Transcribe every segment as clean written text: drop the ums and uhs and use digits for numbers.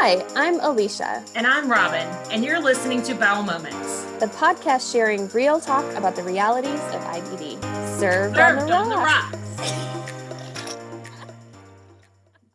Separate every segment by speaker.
Speaker 1: Hi, I'm Alicia.
Speaker 2: And I'm Robin, and you're listening to Bowel Moments,
Speaker 1: the podcast sharing real talk about the realities of IBD. Served on the rocks.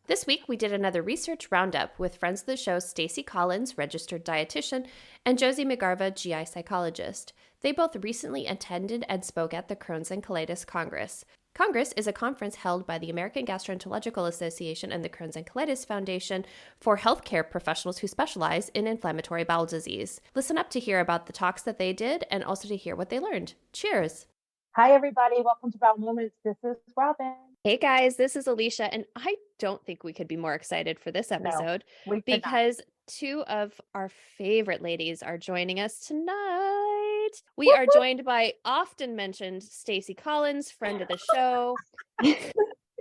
Speaker 1: This week, we did another research roundup with friends of the show, Stacey Collins, registered dietitian, and Josie McGarva, GI psychologist. They both recently attended and spoke at the Crohn's and Colitis Congress. Congress is a conference held by the American Gastroenterological Association and the Crohn's and Colitis Foundation for healthcare professionals who specialize in inflammatory bowel disease. Listen up to hear about the talks that they did and also to hear what they learned. Cheers.
Speaker 3: Hi, everybody. Welcome to Bowel Moments. This is Robin.
Speaker 1: Hey, guys. This is Alicia, and I don't think we could be more excited for this episode because two of our favorite ladies are joining us tonight. We are joined by often mentioned Stacey Collins, friend of the show.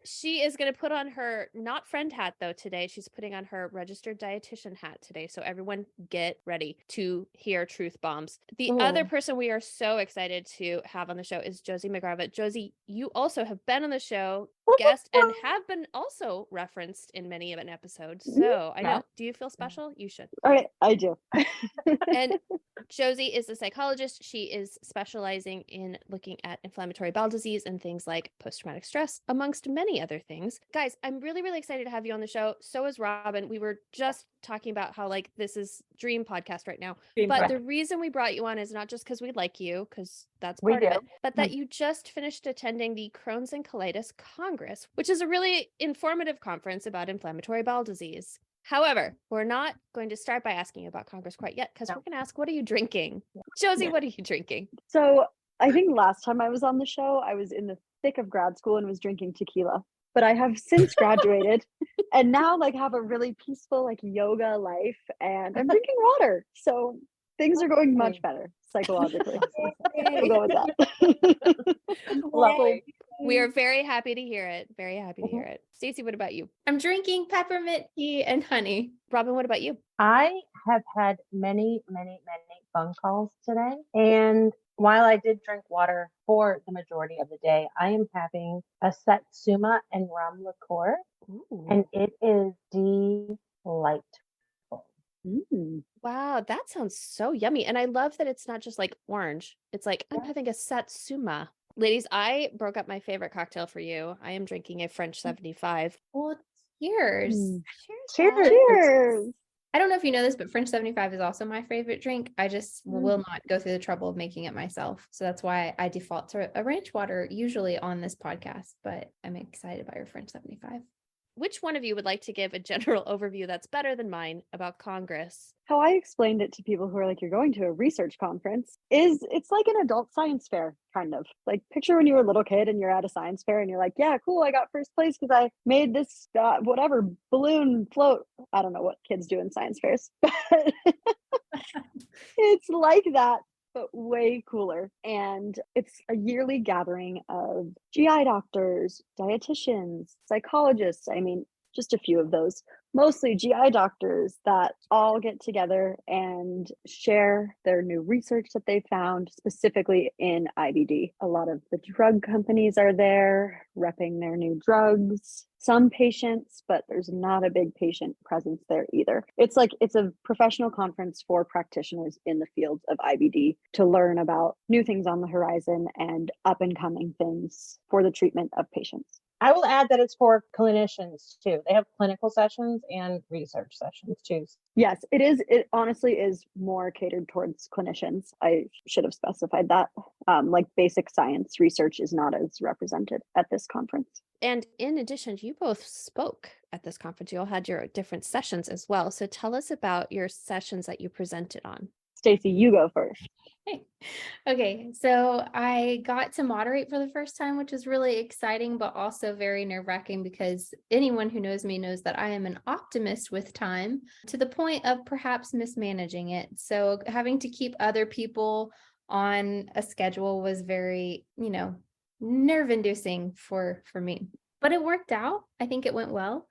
Speaker 1: She is going to put on her not friend hat though today. She's putting on her registered dietitian hat today. So everyone get ready to hear truth bombs. The other person we are so excited to have on the show is Josie McGarva. Josie, you also have been on the show, guest, and have been also referenced in many of an episodes. So I know. Do you feel special? You should.
Speaker 4: All right, I do.
Speaker 1: And Josie is a psychologist. She is specializing in looking at inflammatory bowel disease and things like post-traumatic stress, amongst many other things. Guys, I'm really, really excited to have you on the show. So is Robin. We were just talking about how this is dream podcast right now. The reason we brought you on is not just because we like you, because that's part of it, but that you just finished attending the Crohn's and Colitis Congress, which is a really informative conference about inflammatory bowel disease. However, we're not going to start by asking you about Congress quite yet, because we're going to ask, what are you drinking? Josie, what are you drinking?
Speaker 4: So I think last time I was on the show, I was in the thick of grad school and was drinking tequila. But I have since graduated and now have a really peaceful yoga life, and I'm drinking water. So things are going much better psychologically. We'll go with that.
Speaker 1: Lovely. We are very happy to hear it. Very happy to hear it. Stacey, what about you?
Speaker 5: I'm drinking peppermint tea and honey.
Speaker 1: Robin, what about you?
Speaker 3: I have had many phone calls today. And while I did drink water for the majority of the day, I am having a Satsuma and rum liqueur. Ooh. And it is delightful.
Speaker 1: Wow, that sounds so yummy. And I love that it's not just orange. It's I'm having a Satsuma. Ladies, I broke up my favorite cocktail for you. I am drinking a French 75.
Speaker 5: Well, cheers.
Speaker 4: Cheers.
Speaker 5: I don't know if you know this, but French 75 is also my favorite drink. I just will not go through the trouble of making it myself. So that's why I default to a ranch water usually on this podcast, but I'm excited about your French 75.
Speaker 1: Which one of you would like to give a general overview that's better than mine about Congress?
Speaker 4: How I explained it to people who are you're going to a research conference is it's like an adult science fair, kind of. Picture when you were a little kid and you're at a science fair and you're like, yeah, cool, I got first place because I made this whatever balloon float. I don't know what kids do in science fairs, but it's like that, but way cooler. And it's a yearly gathering of GI doctors, dietitians, psychologists. I mean, just a few of those, mostly GI doctors that all get together and share their new research that they found specifically in IBD. A lot of the drug companies are there repping their new drugs. Some patients, but there's not a big patient presence there either. It's a professional conference for practitioners in the field of IBD to learn about new things on the horizon and up and coming things for the treatment of patients.
Speaker 3: I will add that it's for clinicians too. They have clinical sessions and research sessions too.
Speaker 4: Yes, it is. It honestly is more catered towards clinicians. I should have specified that. Basic science research is not as represented at this conference.
Speaker 1: And in addition, you both spoke at this conference. You all had your different sessions as well. So tell us about your sessions that you presented on.
Speaker 4: Stacey, you go first.
Speaker 5: Hey. Okay, so I got to moderate for the first time, which is really exciting, but also very nerve-wracking because anyone who knows me knows that I am an optimist with time to the point of perhaps mismanaging it. So having to keep other people on a schedule was very, nerve-inducing for me. but it worked out. I think it went well.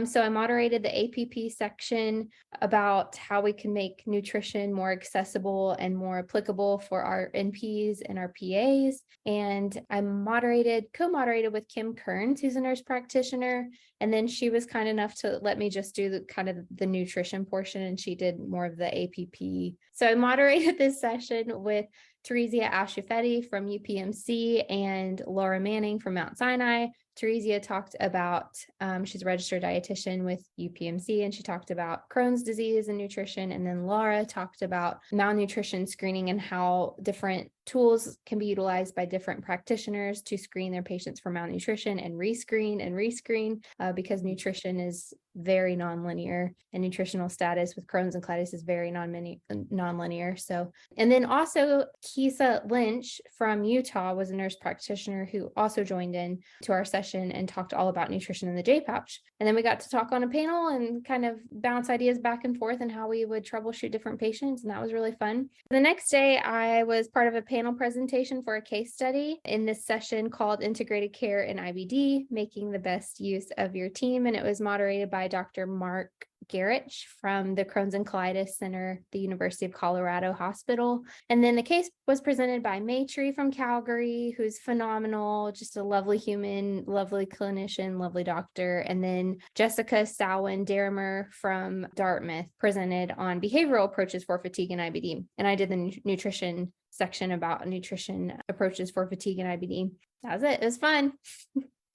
Speaker 5: So I moderated the APP section about how we can make nutrition more accessible and more applicable for our NPs and our PAs. And I co-moderated with Kim Kearns, who's a nurse practitioner. And then she was kind enough to let me just do the nutrition portion, and she did more of the APP. So I moderated this session with Teresia Ashifetti from UPMC and Laura Manning from Mount Sinai. Teresia talked about, she's a registered dietitian with UPMC, and she talked about Crohn's disease and nutrition. And then Laura talked about malnutrition screening and how different tools can be utilized by different practitioners to screen their patients for malnutrition and rescreen because nutrition is very nonlinear, and nutritional status with Crohn's and colitis is very nonlinear. So, and then also Kisa Lynch from Utah was a nurse practitioner who also joined in to our session and talked all about nutrition in the J pouch. And then we got to talk on a panel and kind of bounce ideas back and forth and how we would troubleshoot different patients. And that was really fun. The next day, I was part of a panel presentation for a case study in this session called Integrated Care in IBD, Making the Best Use of Your Team. And it was moderated by Dr. Mark Garrich from the Crohn's and Colitis Center, the University of Colorado Hospital. And then the case was presented by Maitri from Calgary, who's phenomenal, just a lovely human, lovely clinician, lovely doctor. And then Jessica Salwin-Darimer from Dartmouth presented on behavioral approaches for fatigue and IBD. And I did the nutrition section about nutrition approaches for fatigue and IBD. That was it. It was fun.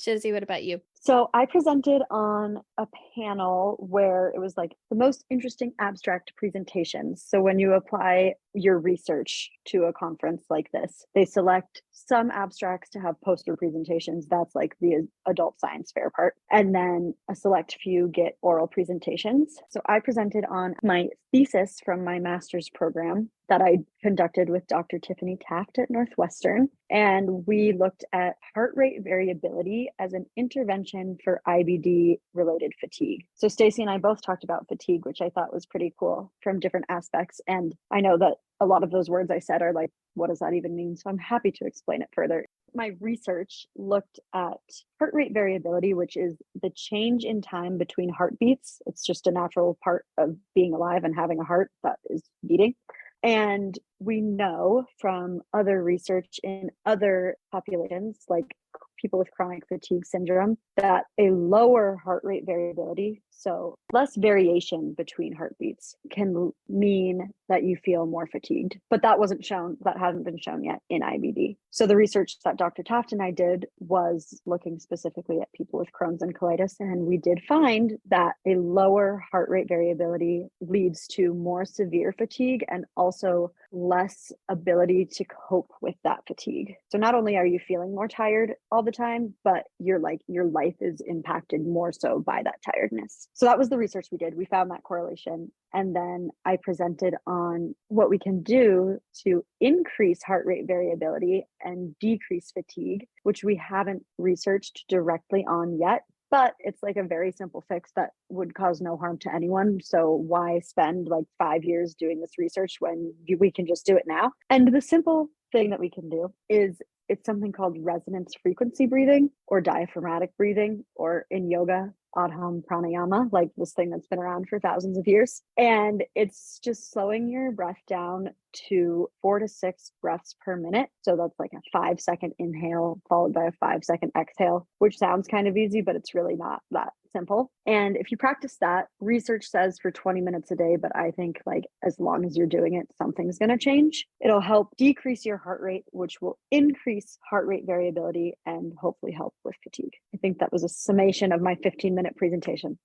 Speaker 1: Josie, what about you?
Speaker 4: So I presented on a panel where it was like the most interesting abstract presentations. So when you apply your research to a conference like this, they select some abstracts to have poster presentations. That's like the adult science fair part. And then a select few get oral presentations. So I presented on my thesis from my master's program that I conducted with Dr. Tiffany Taft at Northwestern. And we looked at heart rate variability as an intervention for IBD related fatigue. So Stacey and I both talked about fatigue, which I thought was pretty cool from different aspects. And I know that a lot of those words I said are like, what does that even mean? So I'm happy to explain it further. My research looked at heart rate variability, which is the change in time between heartbeats. It's just a natural part of being alive and having a heart that is beating. And we know from other research in other populations, like people with chronic fatigue syndrome, that a lower heart rate variability, so less variation between heartbeats, can mean that you feel more fatigued. But that hasn't been shown yet in IBD. So the research that Dr. Taft and I did was looking specifically at people with Crohn's and colitis, and we did find that a lower heart rate variability leads to more severe fatigue and also less ability to cope with that fatigue. So not only are you feeling more tired all the time, but your life is impacted more so by that tiredness. So that was the research we did. We found that correlation. And then I presented on what we can do to increase heart rate variability and decrease fatigue, which we haven't researched directly on yet. But it's like a very simple fix that would cause no harm to anyone. So why spend like 5 years doing this research when we can just do it now? And the simple thing that we can do is it's something called resonance frequency breathing or diaphragmatic breathing, or in yoga, Adham Pranayama, like this thing that's been around for thousands of years. And it's just slowing your breath down to 4 to 6 breaths per minute. So that's like a 5-second inhale followed by a 5-second exhale, which sounds kind of easy, but it's really not that simple. And if you practice that, research says for 20 minutes a day, but I think like as long as you're doing it, something's going to change. It'll help decrease your heart rate, which will increase heart rate variability and hopefully help with fatigue. I think that was a summation of my 15-minute presentation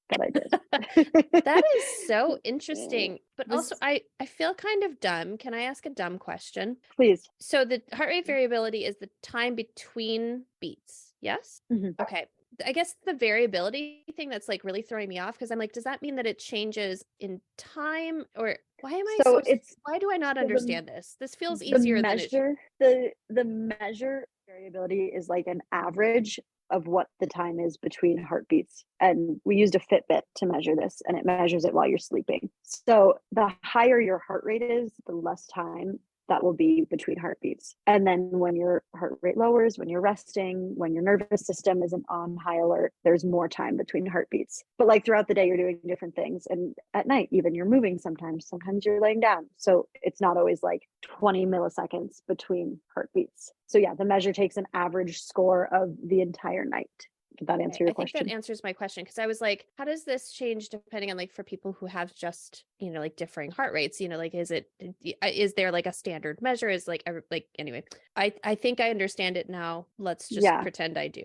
Speaker 4: that I did.
Speaker 1: That is so interesting. But also I feel kind of dumb. Can I ask a dumb question?
Speaker 4: Please.
Speaker 1: So the heart rate variability is the time between beats. Yes?
Speaker 4: Mm-hmm.
Speaker 1: Okay. I guess the variability thing that's like really throwing me off, because I'm like, does that mean that it changes in time, or why am I why do I not understand this? This feels easier than it.
Speaker 4: The measure variability is like an average of what the time is between heartbeats. And we used a Fitbit to measure this, and it measures it while you're sleeping. So the higher your heart rate is, the less time that will be between heartbeats. And then when your heart rate lowers, when you're resting, when your nervous system isn't on high alert, there's more time between heartbeats. But like throughout the day, you're doing different things. And at night, even you're moving sometimes you're laying down. So it's not always like 20 milliseconds between heartbeats. So yeah, the measure takes an average score of the entire night. Did that answer your question?
Speaker 1: I think that answers my question, because I was like, how does this change depending on, like, for people who have just, like differing heart rates, like, is there like a standard measure? Is like anyway, I think I understand it now. Let's just pretend I do.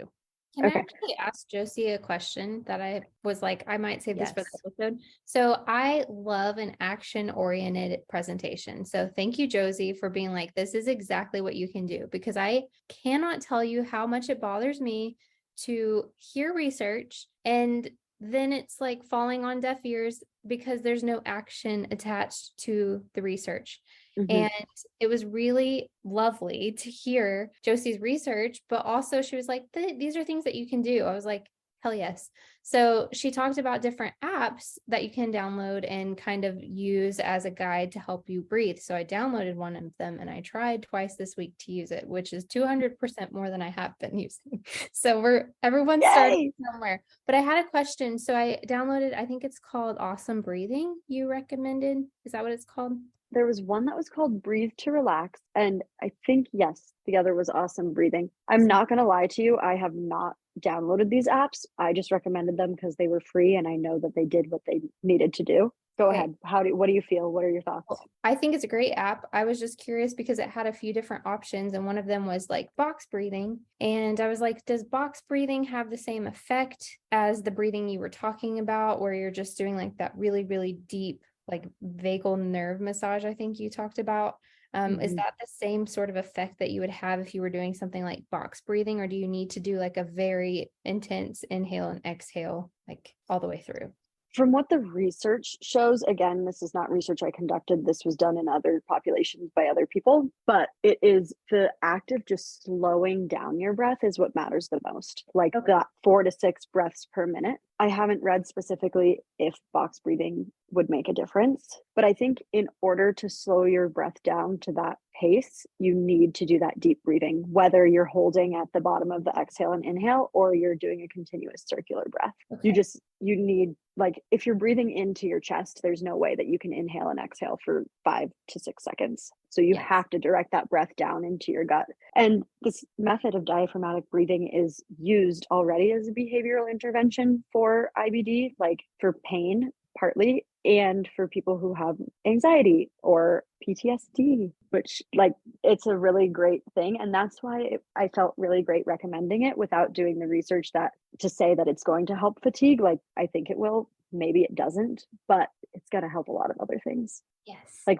Speaker 5: Can I actually ask Josie a question that I was like, I might save this for the episode. So I love an action-oriented presentation. So thank you, Josie, for being like, this is exactly what you can do, because I cannot tell you how much it bothers me to hear research and then it's like falling on deaf ears because there's no action attached to the research. Mm-hmm. And it was really lovely to hear Josie's research, but also she was like, these are things that you can do. I was like, hell yes. So she talked about different apps that you can download and kind of use as a guide to help you breathe. So I downloaded one of them and I tried twice this week to use it, which is 200% more than I have been using. So everyone's starting somewhere. But I had a question. So I downloaded, I think it's called Awesome Breathing. You recommended? Is that what it's called?
Speaker 4: There was one that was called Breathe to Relax. And I think, yes, the other was Awesome Breathing. I'm not going to lie to you. I have not downloaded these apps. I just recommended them because they were free and I know that they did what they needed to do. Go ahead. What do you feel? What are your thoughts?
Speaker 5: I think it's a great app. I was just curious because it had a few different options and one of them was like box breathing. And I was like, does box breathing have the same effect as the breathing you were talking about, where you're just doing like that really, really deep, like vagal nerve massage, I think you talked about. Is that the same sort of effect that you would have if you were doing something like box breathing, or do you need to do like a very intense inhale and exhale, like all the way through?
Speaker 4: From what the research shows, again, this is not research I conducted. This was done in other populations by other people, but it is the act of just slowing down your breath is what matters the most. Like that 4 to 6 breaths per minute. I haven't read specifically if box breathing would make a difference, but I think in order to slow your breath down to that pace, you need to do that deep breathing, whether you're holding at the bottom of the exhale and inhale, or you're doing a continuous circular breath. Okay. You need, like, if you're breathing into your chest, there's no way that you can inhale and exhale for 5 to 6 seconds. So you have to direct that breath down into your gut. And this method of diaphragmatic breathing is used already as a behavioral intervention for IBD, like for pain, partly, and for people who have anxiety or PTSD, which, like, it's a really great thing. And that's why I felt really great recommending it without doing the research to say that it's going to help fatigue. Like, I think it will, maybe it doesn't, but it's going to help a lot of other things.
Speaker 5: Yes.
Speaker 4: Like,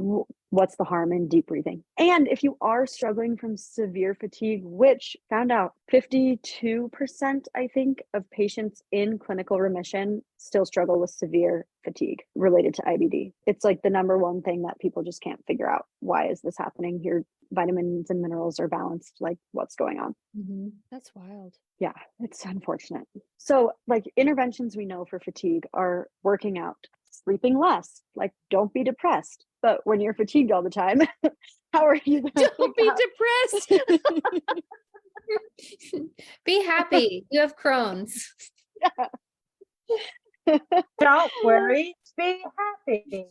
Speaker 4: what's the harm in deep breathing? And if you are struggling from severe fatigue, which found out 52%, I think, of patients in clinical remission still struggle with severe fatigue related to IBD. It's like the number one thing that people just can't figure out. Why is this happening? Your vitamins and minerals are balanced. Like, what's going on?
Speaker 1: Mm-hmm. That's wild.
Speaker 4: Yeah, it's unfortunate. So, like, interventions we know for fatigue are working out, sleeping less, like, don't be depressed. But when you're fatigued all the time, how are you going to
Speaker 1: don't be depressed?
Speaker 5: Be happy. You have Crohn's.
Speaker 3: Yeah. Don't worry. Be happy.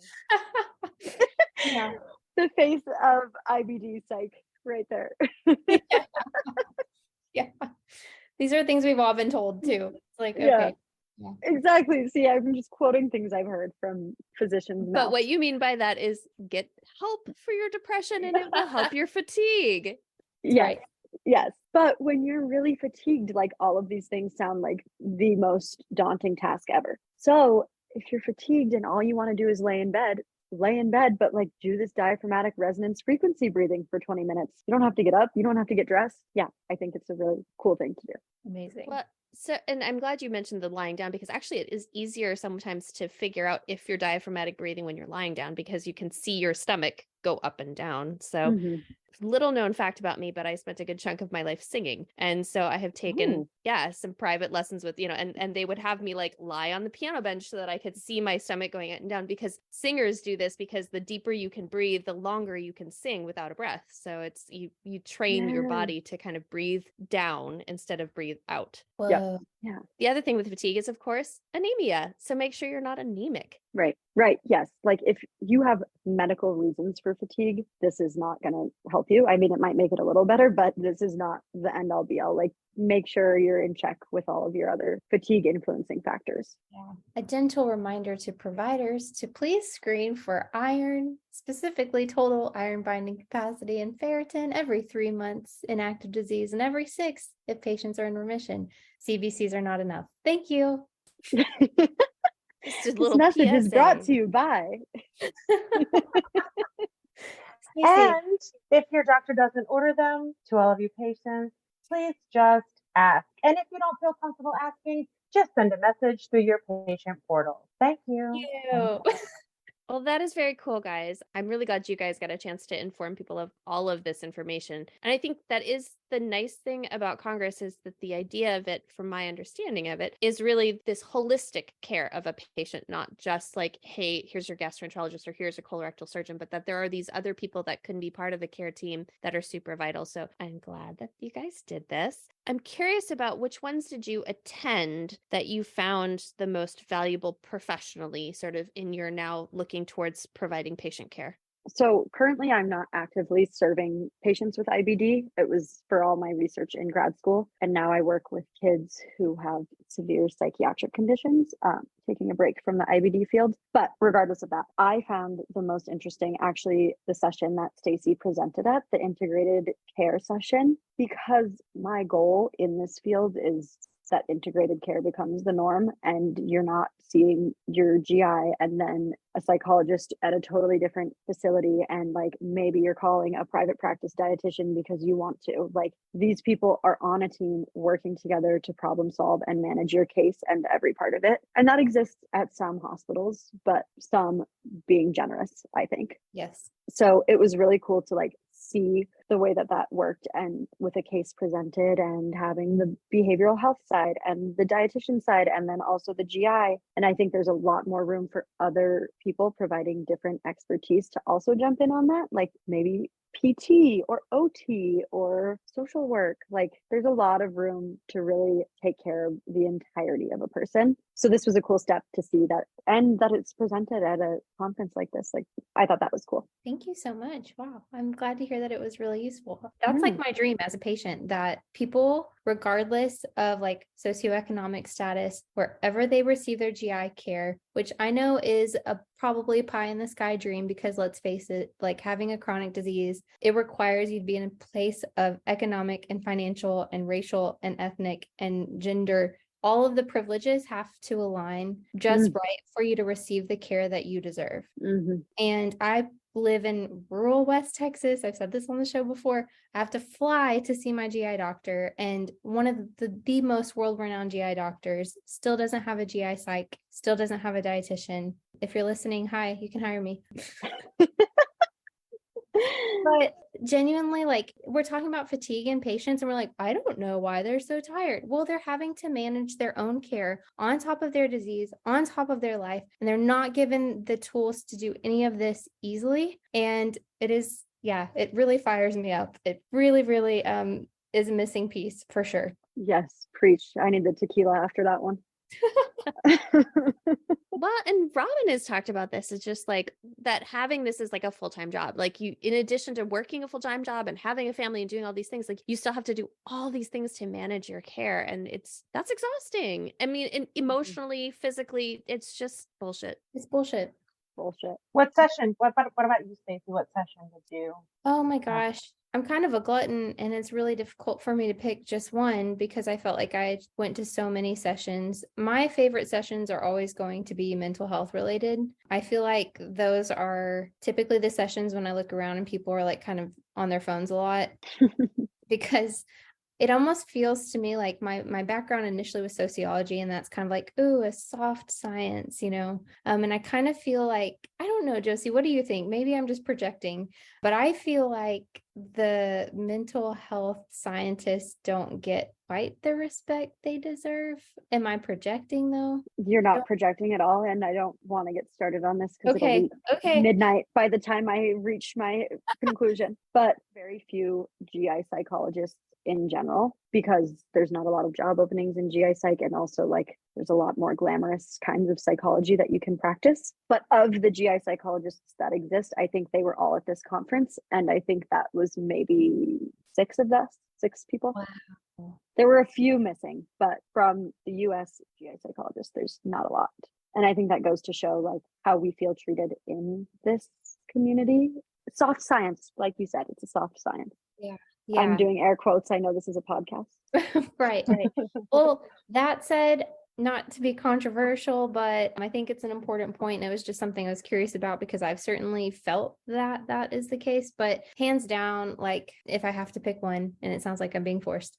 Speaker 4: Yeah. The face of IBD psych right there.
Speaker 5: Yeah. These are things we've all been told too. It's like, okay.
Speaker 4: Yeah. Exactly. See, I'm just quoting things I've heard from physicians.
Speaker 1: But what you mean by that is get help for your depression and it will help your fatigue.
Speaker 4: Yes. Right. Yes. But when you're really fatigued, like, all of these things sound like the most daunting task ever. So if you're fatigued and all you want to do is lay in bed, but like, do this diaphragmatic resonance frequency breathing for 20 minutes. You don't have to get up. You don't have to get dressed. Yeah. I think it's a really cool thing to do.
Speaker 5: Amazing.
Speaker 1: Well, so, and I'm glad you mentioned the lying down, because actually it is easier sometimes to figure out if you're diaphragmatic breathing when you're lying down, because you can see your stomach go up and down. So little known fact about me, but I spent a good chunk of my life singing. And so I have taken, some private lessons with, and they would have me like lie on the piano bench so that I could see my stomach going up and down, because singers do this because the deeper you can breathe, the longer you can sing without a breath. So it's, you train your body to kind of breathe down instead of breathe out.
Speaker 5: Whoa.
Speaker 4: Yeah.
Speaker 1: The other thing with fatigue is, of course, anemia. So make sure you're not anemic.
Speaker 4: Right. Yes. Like if you have medical reasons for fatigue, this is not going to help you. I mean, it might make it a little better, but this is not the end all be all. Like make sure you're in check with all of your other fatigue influencing factors.
Speaker 5: Yeah. A gentle reminder to providers to please screen for iron, specifically total iron binding capacity and ferritin every 3 months in active disease and every 6 if patients are in remission. CBCs are not enough. Thank you.
Speaker 1: This
Speaker 4: message is brought to you by.
Speaker 3: And if your doctor doesn't order them, to all of you patients, please just ask. And if you don't feel comfortable asking, just send a message through your patient portal. Thank you.
Speaker 1: Well, that is very cool, guys. I'm really glad you guys got a chance to inform people of all of this information. And I think that is the nice thing about Congress, is that the idea of it, from my understanding of it, is really this holistic care of a patient, not just like, hey, here's your gastroenterologist or here's a colorectal surgeon, but that there are these other people that can be part of the care team that are super vital. So I'm glad that you guys did this. I'm curious about which ones did you attend that you found the most valuable professionally, sort of in your now looking towards providing patient care?
Speaker 4: So currently I'm not actively serving patients with IBD. It was for all my research in grad school. And now I work with kids who have severe psychiatric conditions, taking a break from the IBD field. But regardless of that, I found the most interesting, actually, the session that Stacey presented at, the integrated care session, because my goal in this field is that integrated care becomes the norm and you're not seeing your GI and then a psychologist at a totally different facility, and like maybe you're calling a private practice dietitian because you want to. Like these people are on a team working together to problem solve and manage your case and every part of it. And that exists at some hospitals, but some being generous, I think.
Speaker 5: Yes.
Speaker 4: So it was really cool to like see the way that that worked, and with a case presented and having the behavioral health side and the dietitian side and then also the GI. And I think there's a lot more room for other people providing different expertise to also jump in on that, like maybe PT or OT or social work. Like there's a lot of room to really take care of the entirety of a person. So this was a cool step to see that, and that it's presented at a conference like this. Like I thought that was cool.
Speaker 5: Thank you so much. Wow. I'm glad to hear that it was really useful. That's like my dream as a patient, that people, regardless of like socioeconomic status, wherever they receive their GI care, which I know is probably pie in the sky dream, because let's face it, like having a chronic disease, it requires you to be in a place of economic and financial and racial and ethnic and gender. All of the privileges have to align just right for you to receive the care that you deserve. And I live in rural West Texas. I've said this on the show before. I have to fly to see my GI doctor. And one of the most world-renowned GI doctors still doesn't have a GI psych, still doesn't have a dietitian. If you're listening, hi, you can hire me. But genuinely, like, we're talking about fatigue in patients and we're like, I don't know why they're so tired. Well, they're having to manage their own care on top of their disease, on top of their life, and they're not given the tools to do any of this easily. And it is, it really fires me up. It really, really is a missing piece for sure.
Speaker 4: Yes, preach. I need the tequila after that one.
Speaker 1: Well, and Robin has talked about this. It's just like that having this is like a full-time job. Like you, in addition to working a full-time job and having a family and doing all these things, like you still have to do all these things to manage your care. And that's exhausting. I mean, and emotionally, physically, it's just bullshit.
Speaker 5: It's bullshit.
Speaker 3: What session? What about you, Stacey? What session did you?
Speaker 5: Oh my gosh. I'm kind of a glutton, and it's really difficult for me to pick just one because I felt like I went to so many sessions. My favorite sessions are always going to be mental health related. I feel like those are typically the sessions when I look around and people are like kind of on their phones a lot because it almost feels to me like my background initially was sociology, and that's kind of like, ooh, a soft science, and I kind of feel like, I don't know, Josie, what do you think? Maybe I'm just projecting, but I feel like the mental health scientists don't get quite the respect they deserve. Am I projecting though?
Speaker 4: You're not projecting at all, and I don't want to get started on this because it'll be
Speaker 5: Okay.
Speaker 4: midnight by the time I reach my conclusion. But very few GI psychologists in general, because there's not a lot of job openings in GI psych, and also like there's a lot more glamorous kinds of psychology that you can practice. But of the GI psychologists that exist, I think they were all at this conference, and I think that was maybe 6 people.
Speaker 5: Wow.
Speaker 4: There were a few missing, but from the US GI psychologists, there's not a lot. And I think that goes to show like how we feel treated in this community. Soft science, like you said, it's a soft science.
Speaker 5: Yeah.
Speaker 4: I'm doing air quotes. I know this is a podcast.
Speaker 5: Right. Well, that said, not to be controversial, but I think it's an important point. It was just something I was curious about because I've certainly felt that is the case. But hands down, like if I have to pick one, and it sounds like I'm being forced,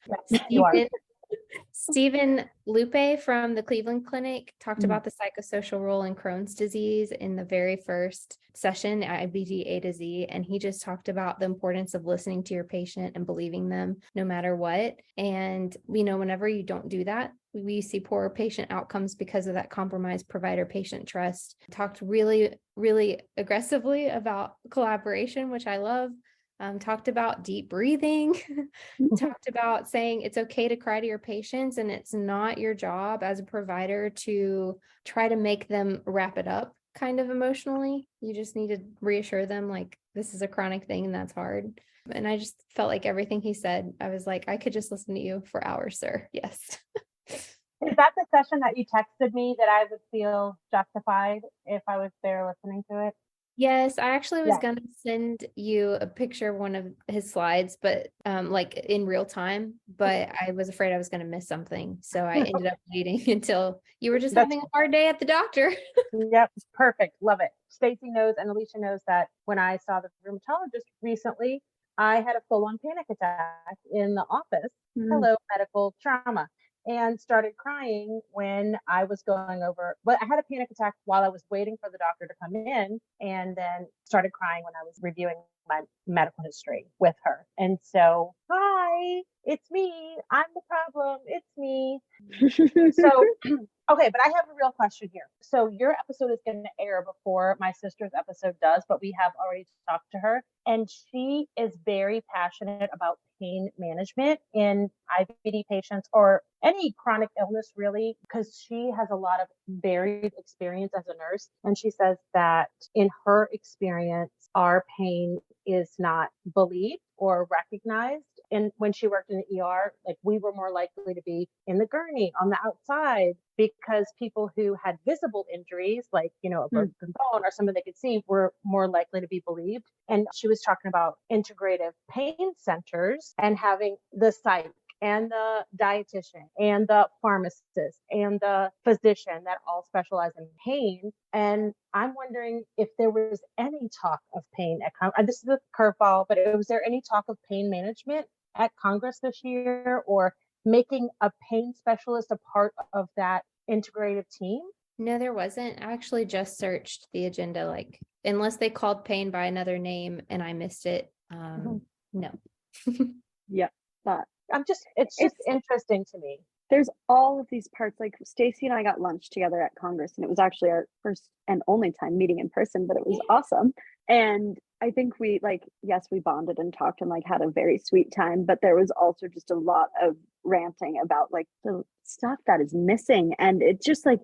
Speaker 5: Stephen Lupe from the Cleveland Clinic talked about the psychosocial role in Crohn's disease in the very first session, IBD A to Z. And he just talked about the importance of listening to your patient and believing them no matter what. And, whenever you don't do that, we see poor patient outcomes because of that compromised provider-patient trust. Talked really, really aggressively about collaboration, which I love. Talked about deep breathing, talked about saying it's okay to cry to your patients, and it's not your job as a provider to try to make them wrap it up kind of emotionally. You just need to reassure them like this is a chronic thing and that's hard. And I just felt like everything he said, I was like, I could just listen to you for hours, sir. Yes.
Speaker 3: Is that the session that you texted me that I would feel justified if I was there listening to it?
Speaker 5: Yes, I actually was going to send you a picture of one of his slides, but like in real time, but I was afraid I was going to miss something. So I ended up waiting until you were just having a hard day at the doctor.
Speaker 3: Yep. Perfect. Love it. Stacey knows and Alicia knows that when I saw the rheumatologist recently, I had a full-on panic attack in the office. Hello, medical trauma. And started crying when I was going over, but I had a panic attack while I was waiting for the doctor to come in, and then started crying when I was reviewing my medical history with her. And so, hi, it's me. I'm the problem. It's me. So, okay, but I have a real question here. So your episode is going to air before my sister's episode does, but we have already talked to her, and she is very passionate about pain management in IBD patients or any chronic illness, really, because she has a lot of varied experience as a nurse. And she says that in her experience, our pain is not believed or recognized. And when she worked in the ER, like we were more likely to be in the gurney on the outside because people who had visible injuries, like, a broken bone or something they could see, were more likely to be believed. And she was talking about integrative pain centers and having the psych and the dietitian and the pharmacist and the physician that all specialize in pain. And I'm wondering if there was any talk of pain at this is a curveball, but was there any talk of pain management at Congress this year, or making a pain specialist a part of that integrative team?
Speaker 5: No, there wasn't. I actually just searched the agenda, like unless they called pain by another name and I missed it. No.
Speaker 4: Yeah, but
Speaker 3: it's just interesting to me.
Speaker 4: There's all of these parts. Like Stacey and I got lunch together at Congress, and it was actually our first and only time meeting in person, but it was awesome. And I think we bonded and talked and like had a very sweet time, but there was also just a lot of ranting about like the stuff that is missing. And it just like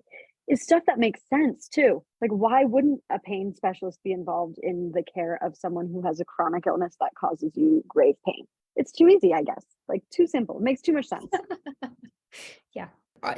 Speaker 4: is stuff that makes sense too. Like, why wouldn't a pain specialist be involved in the care of someone who has a chronic illness that causes you grave pain? It's too easy, I guess. Like too simple. It makes too much sense.
Speaker 5: Yeah.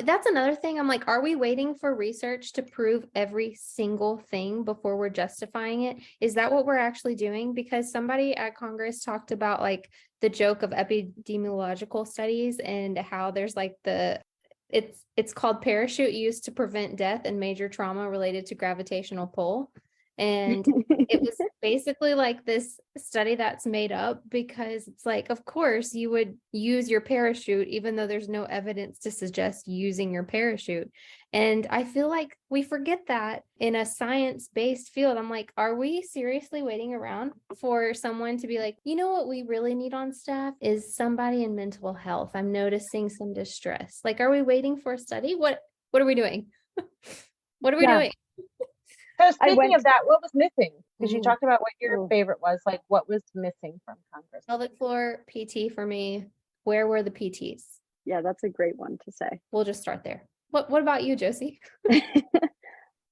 Speaker 5: That's another thing. I'm like, are we waiting for research to prove every single thing before we're justifying it? Is that what we're actually doing? Because somebody at Congress talked about like the joke of epidemiological studies and how there's like it's called parachute use to prevent death and major trauma related to gravitational pull. And it was basically like this study that's made up because it's like, of course you would use your parachute, even though there's no evidence to suggest using your parachute. And I feel like we forget that in a science-based field. I'm like, are we seriously waiting around for someone to be like, you know what we really need on staff is somebody in mental health. I'm noticing some distress. Like, are we waiting for a study? What are we doing? What are we doing?
Speaker 3: So speaking of that, what was missing? Because you
Speaker 5: Ooh.
Speaker 3: talked about what your favorite was, like what was missing from Congress?
Speaker 5: Pelvic floor PT for me. Where were the PTs?
Speaker 4: Yeah, that's a great one to say.
Speaker 5: We'll just start there. What about you, Josie?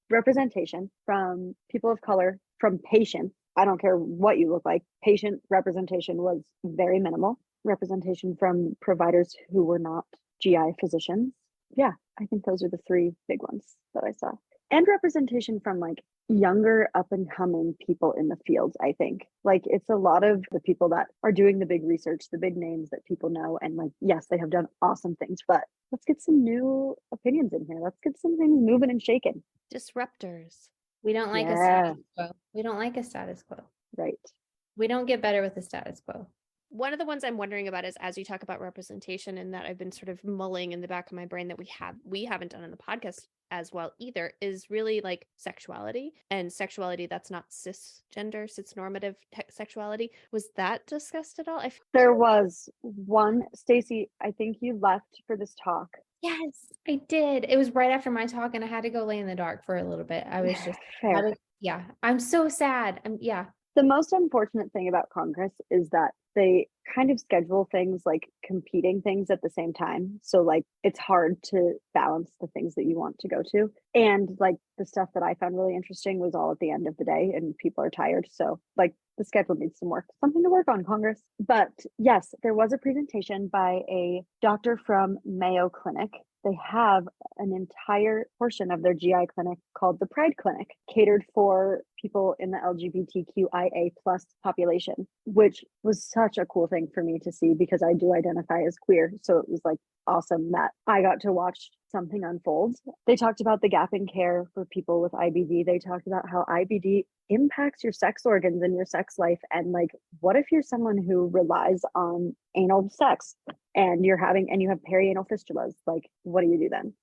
Speaker 4: Representation from people of color, from patients. I don't care what you look like. Patient representation was very minimal. Representation from providers who were not GI physicians. Yeah, I think those are the three big ones that I saw. And representation from like younger up and coming people in the field. I think like it's a lot of the people that are doing the big research, the big names that people know. And like, yes, they have done awesome things, but let's get some new opinions in here. Let's get some things moving and shaking.
Speaker 1: Disruptors.
Speaker 5: We don't like a status quo. We don't like a status quo.
Speaker 4: Right.
Speaker 5: We don't get better with the status quo.
Speaker 1: One of the ones I'm wondering about is, as you talk about representation, and that I've been sort of mulling in the back of my brain that we haven't done in the podcast as well either, is really like sexuality and sexuality that's not cisgender, cisnormative sexuality. Was that discussed at all?
Speaker 4: There was one. Stacey, I think you left for this talk.
Speaker 5: Yes, I did. It was right after my talk and I had to go lay in the dark for a little bit. I was just,
Speaker 4: fair.
Speaker 5: Yeah, I'm so sad.
Speaker 4: The most unfortunate thing about Congress is that they kind of schedule things like competing things at the same time. So like it's hard to balance the things that you want to go to. And like the stuff that I found really interesting was all at the end of the day and people are tired. So like the schedule needs some work, something to work on, Congress. But yes, there was a presentation by a doctor from Mayo Clinic. They have an entire portion of their GI clinic called the Pride Clinic, catered for people in the LGBTQIA+ population, which was such a cool thing for me to see because I do identify as queer. So it was like awesome that I got to watch something unfold. They talked about the gap in care for people with IBD. They talked about how IBD impacts your sex organs and your sex life. And like, what if you're someone who relies on anal sex and you have perianal fistulas? Like, what do you do then?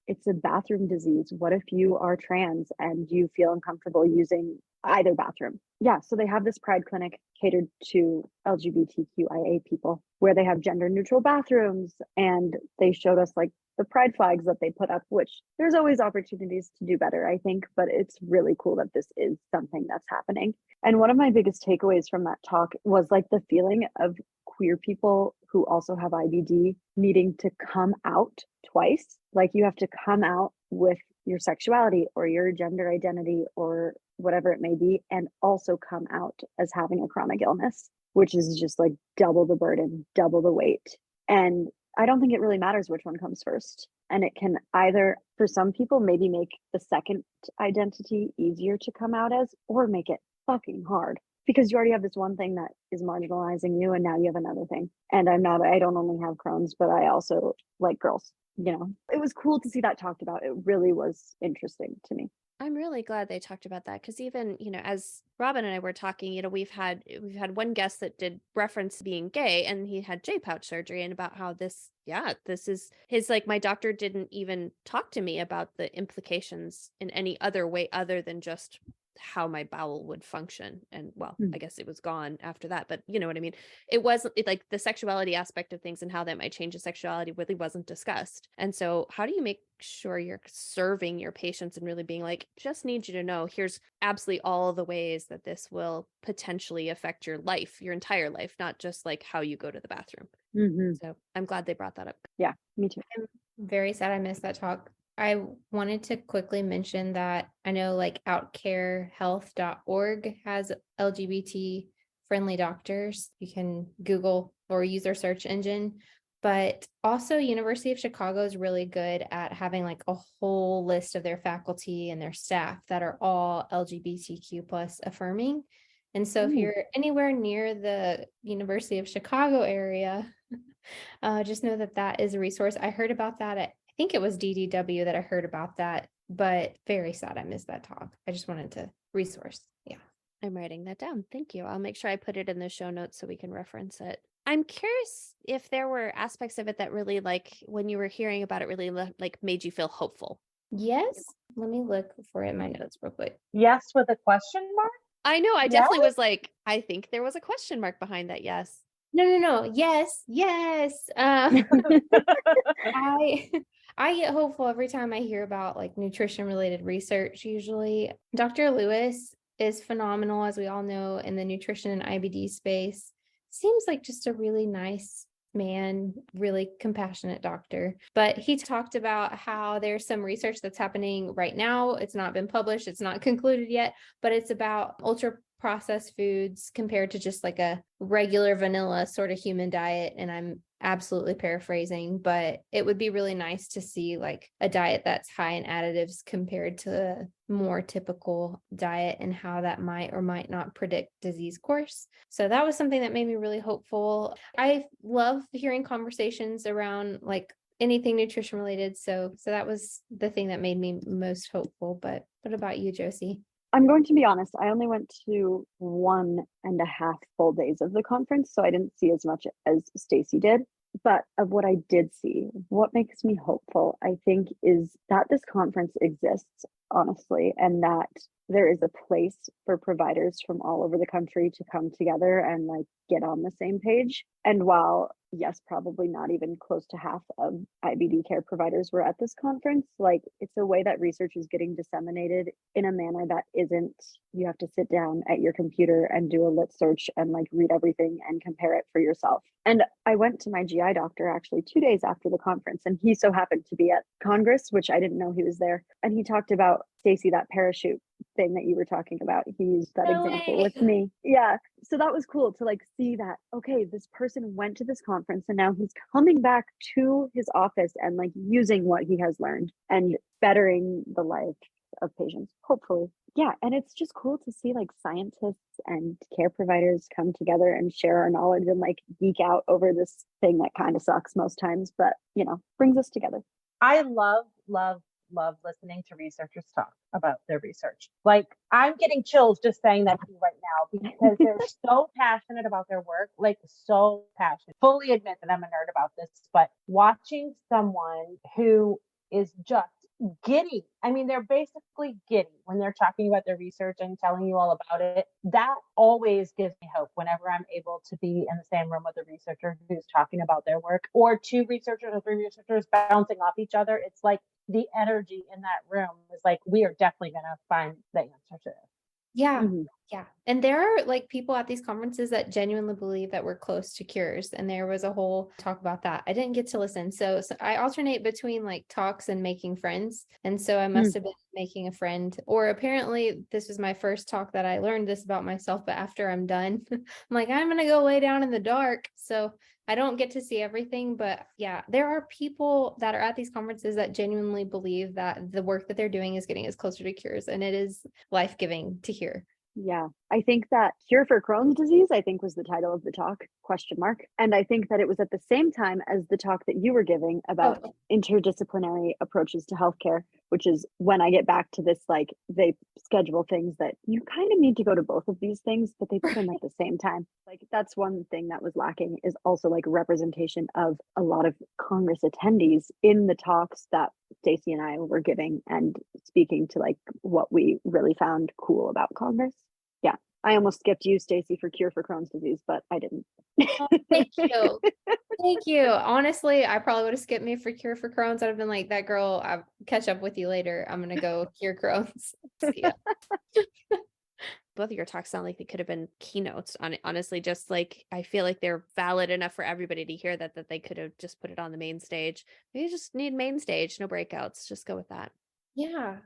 Speaker 4: It's a bathroom disease. What if you are trans and you feel uncomfortable using either bathroom? Yeah, so they have this Pride Clinic catered to LGBTQIA people where they have gender neutral bathrooms, and they showed us like the pride flags that they put up, which there's always opportunities to do better, I think, but it's really cool that this is something that's happening. And one of my biggest takeaways from that talk was like the feeling of queer people who also have IBD needing to come out twice. Like you have to come out with your sexuality or your gender identity or whatever it may be, and also come out as having a chronic illness, which is just like double the burden, double the weight. And I don't think it really matters which one comes first. And it can either, for some people, maybe make the second identity easier to come out as, or make it fucking hard because you already have this one thing that is marginalizing you, and now you have another thing. And I don't only have Crohn's, but I also like girls. You know, it was cool to see that talked about. It really was interesting to me.
Speaker 1: I'm really glad they talked about that because even, as Robin and I were talking, we've had one guest that did reference being gay and he had J-pouch surgery, and about how this is his, like, my doctor didn't even talk to me about the implications in any other way other than just how my bowel would function. And I guess it was gone after that, but you know what I mean? It wasn't like the sexuality aspect of things and how that might change the sexuality really wasn't discussed. And so how do you make sure you're serving your patients and really being like, just need you to know, here's absolutely all the ways that this will potentially affect your life, your entire life, not just like how you go to the bathroom. So I'm glad they brought that up.
Speaker 4: Yeah, me too.
Speaker 5: I'm very sad I missed that talk. I wanted to quickly mention that I know like outcarehealth.org has LGBT friendly doctors. You can Google or use their search engine, but also University of Chicago is really good at having like a whole list of their faculty and their staff that are all LGBTQ plus affirming. And so if you're anywhere near the University of Chicago area, just know that that is a resource. I heard about that at, I think it was DDW that I heard about that, but very sad I missed that talk. I just wanted to resource. Yeah.
Speaker 1: I'm writing that down. Thank you. I'll make sure I put it in the show notes so we can reference it. I'm curious if there were aspects of it that really, like, when you were hearing about it, really like made you feel hopeful.
Speaker 5: Yes. Let me look for it in my notes real quick.
Speaker 3: Yes, with a question mark?
Speaker 1: I know. I
Speaker 3: Yes?
Speaker 1: definitely was like, I think there was a question mark behind that. Yes.
Speaker 5: No. Yes. I get hopeful every time I hear about like nutrition related research. Usually Dr. Lewis is phenomenal, as we all know, in the nutrition and IBD space. Seems like just a really nice man, really compassionate doctor. But he talked about how there's some research that's happening right now. It's not been published, it's not concluded yet, but it's about ultra processed foods compared to just like a regular vanilla sort of human diet. And I'm absolutely paraphrasing, but it would be really nice to see like a diet that's high in additives compared to a more typical diet and how that might or might not predict disease course. So that was something that made me really hopeful. I love hearing conversations around like anything nutrition related. So that was the thing that made me most hopeful. But what about you, Josie?
Speaker 4: I'm going to be honest, I only went to 1.5 full days of the conference, so I didn't see as much as Stacey did. But of what I did see, what makes me hopeful, I think, is that this conference exists, honestly, and that there is a place for providers from all over the country to come together and like get on the same page. And while, yes, probably not even close to half of IBD care providers were at this conference, like it's a way that research is getting disseminated in a manner that isn't, you have to sit down at your computer and do a lit search and like read everything and compare it for yourself. And I went to my GI doctor actually 2 days after the conference, and he so happened to be at Congress, which I didn't know he was there. And he talked about, Stacey, that parachute thing that you were talking about. He used that example with me. Yeah. So that was cool to like see that, okay, this person went to this conference and now he's coming back to his office and like using what he has learned and bettering the life of patients, hopefully. Yeah. And it's just cool to see like scientists and care providers come together and share our knowledge and like geek out over this thing that kind of sucks most times, but you know, brings us together.
Speaker 3: I love listening to researchers talk about their research. Like I'm getting chills just saying that to you right now because they're so passionate about their work, like so passionate. Fully admit that I'm a nerd about this, but watching someone who is just giddy. I mean, they're basically giddy when they're talking about their research and telling you all about it. That always gives me hope whenever I'm able to be in the same room with a researcher who's talking about their work, or 2 researchers or 3 researchers bouncing off each other. It's like the energy in that room is like, we are definitely going to find the answer to this.
Speaker 5: Yeah. Mm-hmm. Yeah. And there are like people at these conferences that genuinely believe that we're close to cures. And there was a whole talk about that. I didn't get to listen. So I alternate between like talks and making friends. And so I must have been making a friend, or apparently this was my first talk that I learned this about myself. But after I'm done, I'm like, I'm going to go lay down in the dark. So I don't get to see everything, but yeah, there are people that are at these conferences that genuinely believe that the work that they're doing is getting us closer to cures, and it is life-giving to hear.
Speaker 4: Yeah, I think that Cure for Crohn's disease, I think, was the title of the talk, ? And I think that it was at the same time as the talk that you were giving about interdisciplinary approaches to healthcare, which is when I get back to this, like they schedule things that you kind of need to go to both of these things, but they put them at the same time. Like that's one thing that was lacking, is also like representation of a lot of Congress attendees in the talks that Stacey and I were giving and speaking to like what we really found cool about Congress. Yeah. I almost skipped you, Stacey, for Cure for Crohn's disease, but I didn't.
Speaker 5: Oh, thank you. Thank you. Honestly, I probably would have skipped me for Cure for Crohn's. I'd have been like, that girl, I'll catch up with you later. I'm going to go cure Crohn's. Yeah.
Speaker 1: Both of your talks sound like they could have been keynotes on it. Honestly, just like, I feel like they're valid enough for everybody to hear that they could have just put it on the main stage. Maybe you just need main stage, no breakouts. Just go with that.
Speaker 5: Yeah.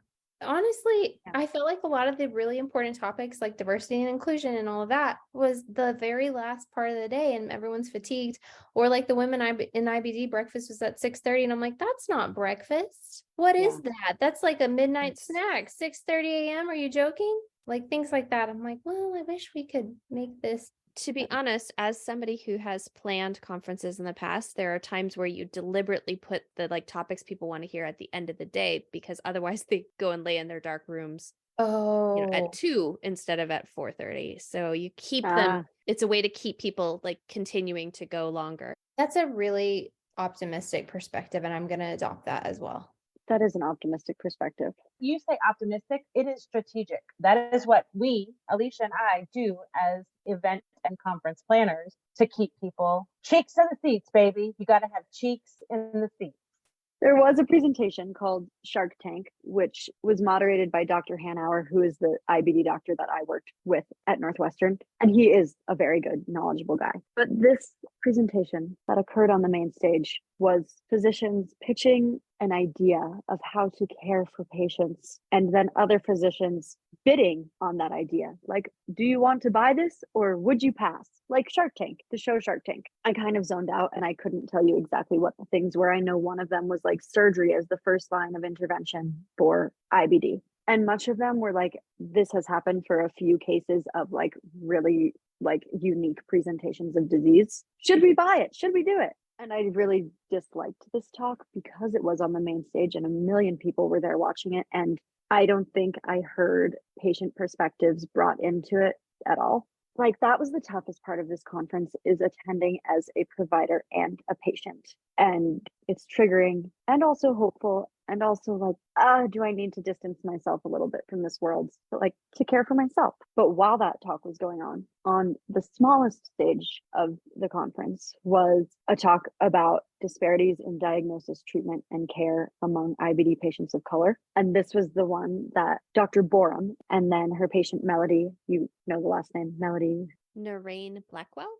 Speaker 5: Honestly, I felt like a lot of the really important topics like diversity and inclusion and all of that was the very last part of the day, and everyone's fatigued. Or like the women in IBD breakfast was at 6:30, and I'm like, that's not breakfast. What is that? That's like a midnight snack, 6:30 a.m. Are you joking? Like things like that. I'm like, well, I wish we could make this.
Speaker 1: To be honest, as somebody who has planned conferences in the past, there are times where you deliberately put the like topics people want to hear at the end of the day, because otherwise they go and lay in their dark rooms at 2 instead of at 4:30. So you keep them. It's a way to keep people like continuing to go longer.
Speaker 5: That's a really optimistic perspective, and I'm going to adopt that as well.
Speaker 4: That is an optimistic perspective.
Speaker 3: You say optimistic, it is strategic. That is what we, Alicia and I, do as event and conference planners to keep people cheeks in the seats, baby. You got to have cheeks in the seats.
Speaker 4: There was a presentation called Shark Tank, which was moderated by Dr. Hanauer, who is the IBD doctor that I worked with at Northwestern. And he is a very good, knowledgeable guy. But this presentation that occurred on the main stage was physicians pitching an idea of how to care for patients, and then other physicians bidding on that idea. Like, do you want to buy this or would you pass? Like Shark Tank, the show Shark Tank. I kind of zoned out and I couldn't tell you exactly what the things were. I know one of them was like surgery as the first line of intervention for IBD. And much of them were like, this has happened for a few cases of like really like unique presentations of disease. Should we buy it? Should we do it? And I really disliked this talk because it was on the main stage and a million people were there watching it. And I don't think I heard patient perspectives brought into it at all. Like, that was the toughest part of this conference, is attending as a provider and a patient. And it's triggering and also hopeful, and also like, do I need to distance myself a little bit from this world, but like to care for myself? But while that talk was going on the smallest stage of the conference was a talk about disparities in diagnosis, treatment, and care among IBD patients of color. And this was the one that Dr. Borum and then her patient Melody, you know the last name, Melody?
Speaker 1: Narain Blackwell?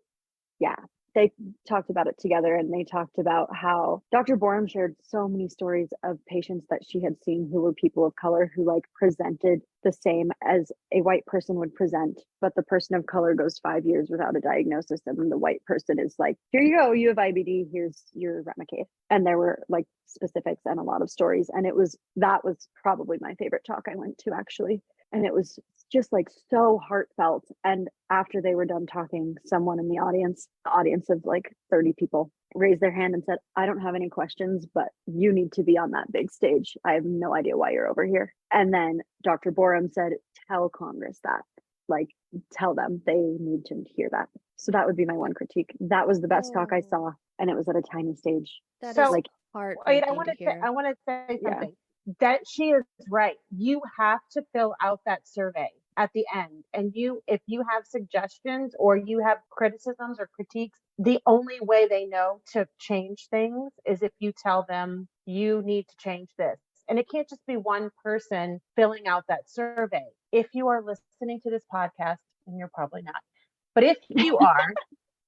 Speaker 4: Yeah. They talked about it together, and they talked about how Dr. Borum shared so many stories of patients that she had seen who were people of color who like presented the same as a white person would present, but the person of color goes 5 years without a diagnosis, and then the white person is like, here you go, you have IBD, here's your Remicade. And there were like specifics and a lot of stories, and that was probably my favorite talk I went to, actually. And it was just like so heartfelt. And after they were done talking, someone in the audience of like 30 people, raised their hand and said, I don't have any questions, but you need to be on that big stage. I have no idea why you're over here. And then Dr. Borum said, tell Congress that, like, tell them they need to hear that. So that would be my one critique. That was the best talk I saw, and it was at a tiny stage.
Speaker 1: That
Speaker 3: so,
Speaker 1: is like hard. I
Speaker 3: want to say something. That she is right. You have to fill out that survey at the end. And if you have suggestions or you have criticisms or critiques, the only way they know to change things is if you tell them you need to change this. And it can't just be one person filling out that survey. If you are listening to this podcast, and you're probably not, but if you are,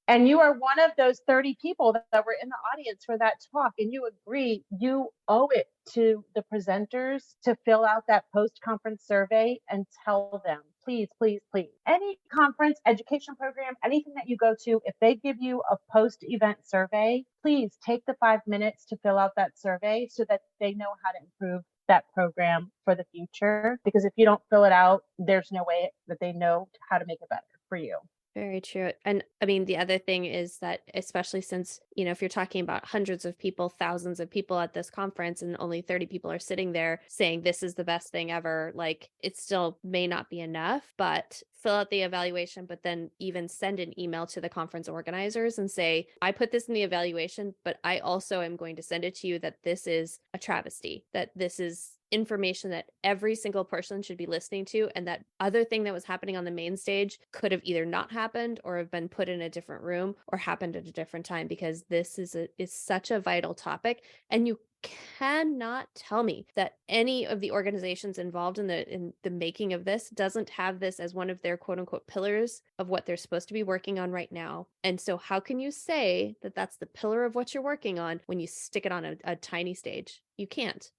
Speaker 3: and you are one of those 30 people that were in the audience for that talk, and you agree, you owe it to the presenters to fill out that post-conference survey and tell them, please, please, please. Any conference, education program, anything that you go to, if they give you a post-event survey, please take the 5 minutes to fill out that survey so that they know how to improve that program for the future. Because if you don't fill it out, there's no way that they know how to make it better for you.
Speaker 1: Very true. And I mean, the other thing is that, especially since, if you're talking about hundreds of people, thousands of people at this conference, and only 30 people are sitting there saying this is the best thing ever, like, it still may not be enough, but fill out the evaluation, but then even send an email to the conference organizers and say, I put this in the evaluation, but I also am going to send it to you that this is a travesty, that this is information that every single person should be listening to, and that other thing that was happening on the main stage could have either not happened or have been put in a different room or happened at a different time, because this is such a vital topic. And you cannot tell me that any of the organizations involved in the making of this doesn't have this as one of their quote unquote pillars of what they're supposed to be working on right now. And so how can you say that that's the pillar of what you're working on when you stick it on a tiny stage? You can't.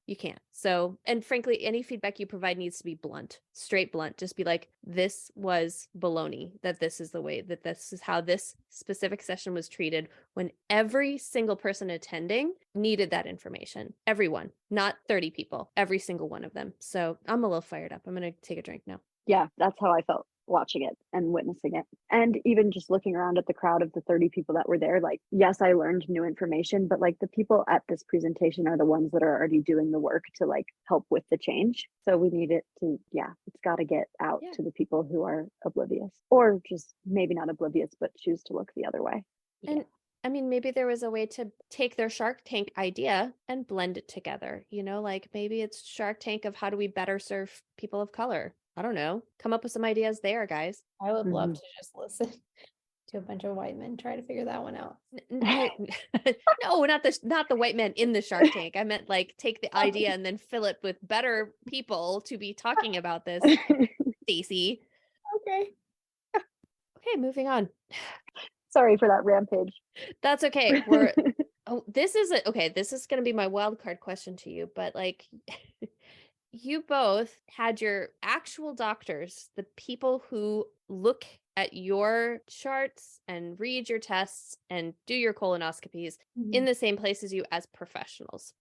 Speaker 1: So, and frankly, any feedback you provide needs to be blunt, straight blunt. Just be like, this was baloney, that this is the way, that this is how this specific session was treated, when every single person attending needed that information. Everyone, not 30 people, every single one of them. So I'm a little fired up. I'm going to take a drink now.
Speaker 4: Yeah, that's how I felt. watching it and witnessing it. And even just looking around at the crowd of the 30 people that were there, like, yes, I learned new information, but like the people at this presentation are the ones that are already doing the work to like help with the change. So we need it to, it's got to get out to the people who are oblivious, or just maybe not oblivious, but choose to look the other way.
Speaker 1: And I mean, maybe there was a way to take their Shark Tank idea and blend it together, like maybe it's Shark Tank of how do we better serve people of color? I don't know. Come up with some ideas there, guys.
Speaker 5: I would love to just listen to a bunch of white men try to figure that one out.
Speaker 1: No, not the white men in the Shark Tank. I meant like take the idea and then fill it with better people to be talking about this, Stacey.
Speaker 5: Okay.
Speaker 1: Okay, moving on.
Speaker 4: Sorry for that rampage.
Speaker 1: That's okay. This is going to be my wild card question to you, but like you both had your actual doctors, the people who look at your charts and read your tests and do your colonoscopies in the same place as you as professionals.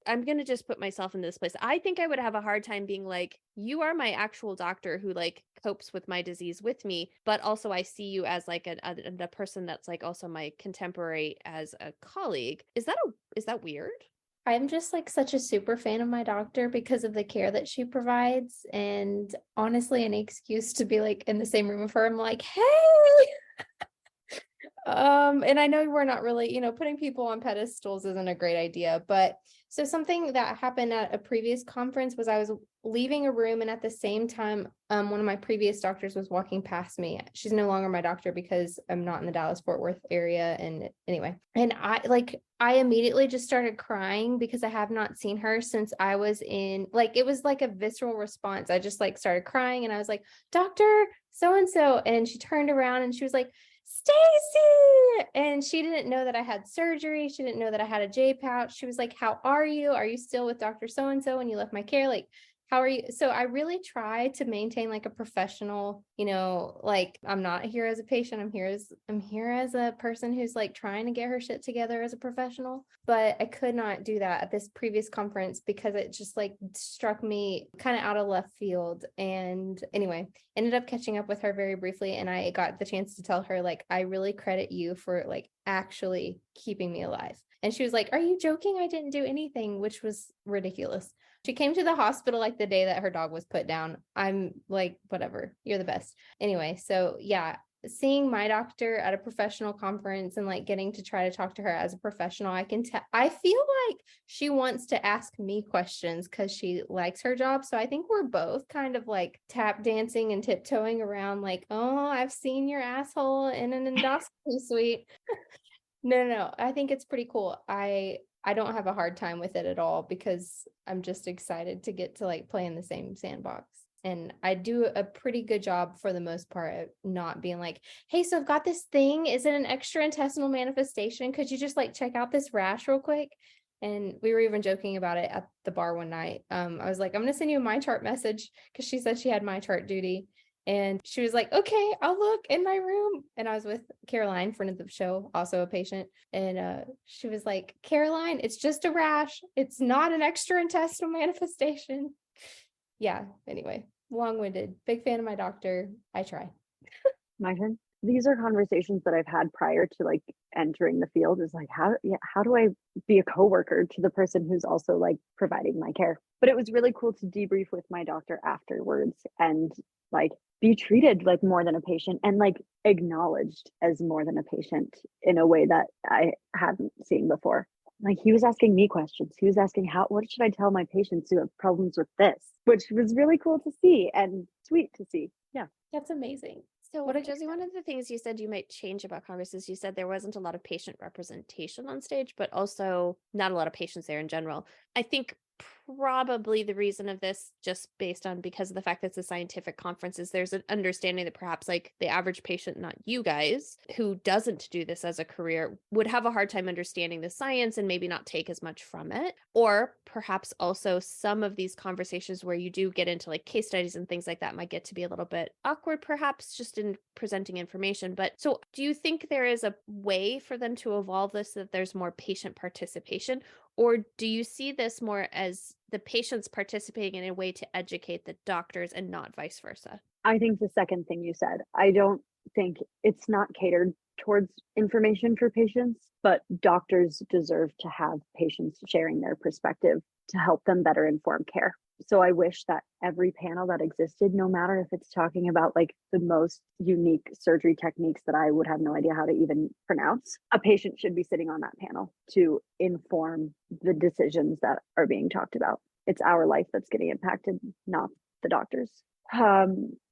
Speaker 1: I'm going to just put myself in this place. I think I would have a hard time being like, you are my actual doctor who like copes with my disease with me, but also I see you as like a person that's like also my contemporary as a colleague. Is that weird?
Speaker 5: I'm just like such a super fan of my doctor because of the care that she provides. And honestly, any excuse to be like in the same room with her, I'm like, hey. And I know we're not really, putting people on pedestals isn't a great idea, but so something that happened at a previous conference was I was leaving a room, and at the same time, one of my previous doctors was walking past me. She's no longer my doctor because I'm not in the Dallas-Fort Worth area. And anyway, and I immediately just started crying because I have not seen her since I was in, like, it was like a visceral response. I just like started crying and I was like, Dr. So-and-so. And she turned around and she was like, Stacey. And she didn't know that I had surgery. She didn't know that I had a J pouch. She was like, how are you? Are you still with Dr. So-and-so when you left my care? Like, how are you? So I really try to maintain like a professional, like I'm not here as a patient. I'm here as a person who's like trying to get her shit together as a professional. But I could not do that at this previous conference because it just like struck me kind of out of left field. And anyway, ended up catching up with her very briefly. And I got the chance to tell her, like, I really credit you for like actually keeping me alive. And she was like, are you joking? I didn't do anything, which was ridiculous. She came to the hospital like the day that her dog was put down. I'm like, whatever, you're the best. Anyway, so yeah, seeing my doctor at a professional conference and like getting to try to talk to her as a professional, I feel like she wants to ask me questions because she likes her job. So I think we're both kind of like tap dancing and tiptoeing around like, oh, I've seen your asshole in an endoscopy suite. No. I think it's pretty cool. I don't have a hard time with it at all because I'm just excited to get to like play in the same sandbox. And I do a pretty good job for the most part at not being like, hey, so I've got this thing. Is it an extraintestinal manifestation? Could you just like check out this rash real quick? And we were even joking about it at the bar one night. I was like, I'm going to send you a my chart message because she said she had my chart duty. And she was like, okay, I'll look in my room. And I was with Caroline, friend of the show, also a patient. And she was like, Caroline, it's just a rash. It's not an extraintestinal manifestation. Yeah. Anyway, long-winded. Big fan of my doctor. I try.
Speaker 4: My turn. These are conversations that I've had prior to like entering the field, is like, how do I be a coworker to the person who's also like providing my care? But it was really cool to debrief with my doctor afterwards and like be treated like more than a patient and like acknowledged as more than a patient in a way that I hadn't seen before. Like he was asking me questions. He was asking what should I tell my patients who have problems with this, which was really cool to see and sweet to see. Yeah.
Speaker 5: That's amazing.
Speaker 1: So Josie, one of the things you said you might change about Congress is you said there wasn't a lot of patient representation on stage, but also not a lot of patients there in general. I think probably the reason of this, just because of the fact that it's a scientific conference, is there's an understanding that perhaps like the average patient, not you guys, who doesn't do this as a career, would have a hard time understanding the science and maybe not take as much from it. Or perhaps also some of these conversations where you do get into like case studies and things like that might get to be a little bit awkward, perhaps just in presenting information. But so do you think there is a way for them to evolve this, so that there's more patient participation? Or do you see this more as the patients participating in a way to educate the doctors and not vice versa?
Speaker 4: I think the second thing you said, I don't think it's not catered towards information for patients, but doctors deserve to have patients sharing their perspective to help them better inform care. So I wish that every panel that existed, no matter if it's talking about like the most unique surgery techniques that I would have no idea how to even pronounce, a patient should be sitting on that panel to inform the decisions that are being talked about. It's our life that's getting impacted, not the doctors.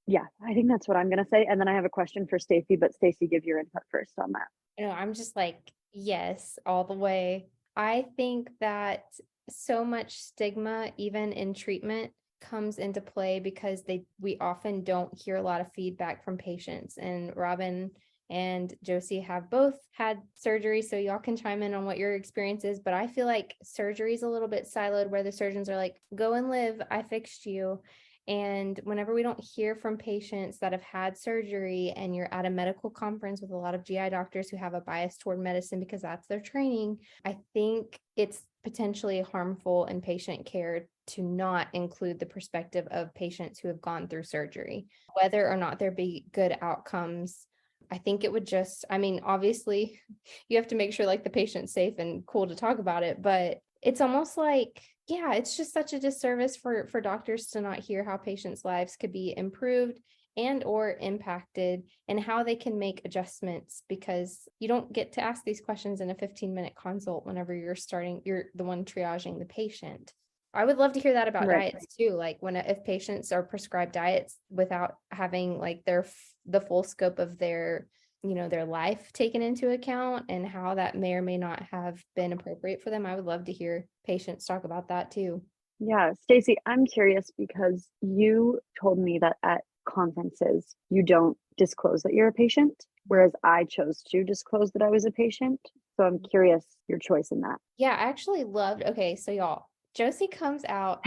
Speaker 4: Yeah, I think that's what I'm going to say. And then I have a question for Stacey, but Stacey, give your input first on that.
Speaker 5: I'm just like, yes, all the way. I think that so much stigma, even in treatment, comes into play because we often don't hear a lot of feedback from patients. And Robin and Josie have both had surgery, so y'all can chime in on what your experience is. But I feel like surgery is a little bit siloed, where the surgeons are like, go and live, I fixed you. And whenever we don't hear from patients that have had surgery, and you're at a medical conference with a lot of GI doctors who have a bias toward medicine because that's their training, I think it's potentially harmful in patient care to not include the perspective of patients who have gone through surgery, whether or not there be good outcomes. I think it would just, obviously you have to make sure like the patient's safe and cool to talk about it, but it's almost like, yeah, it's just such a disservice for doctors to not hear how patients' lives could be improved and or impacted, and how they can make adjustments, because you don't get to ask these questions in a 15-minute consult whenever you're the one triaging the patient. I would love to hear that about diets too. Like if patients are prescribed diets without having like the full scope of their life taken into account, and how that may or may not have been appropriate for them. I would love to hear patients talk about that too.
Speaker 4: Yeah, Stacey, I'm curious because you told me that at conferences, you don't disclose that you're a patient, whereas I chose to disclose that I was a patient. So I'm curious your choice in that.
Speaker 5: Yeah, I actually loved, okay, so y'all, Josie comes out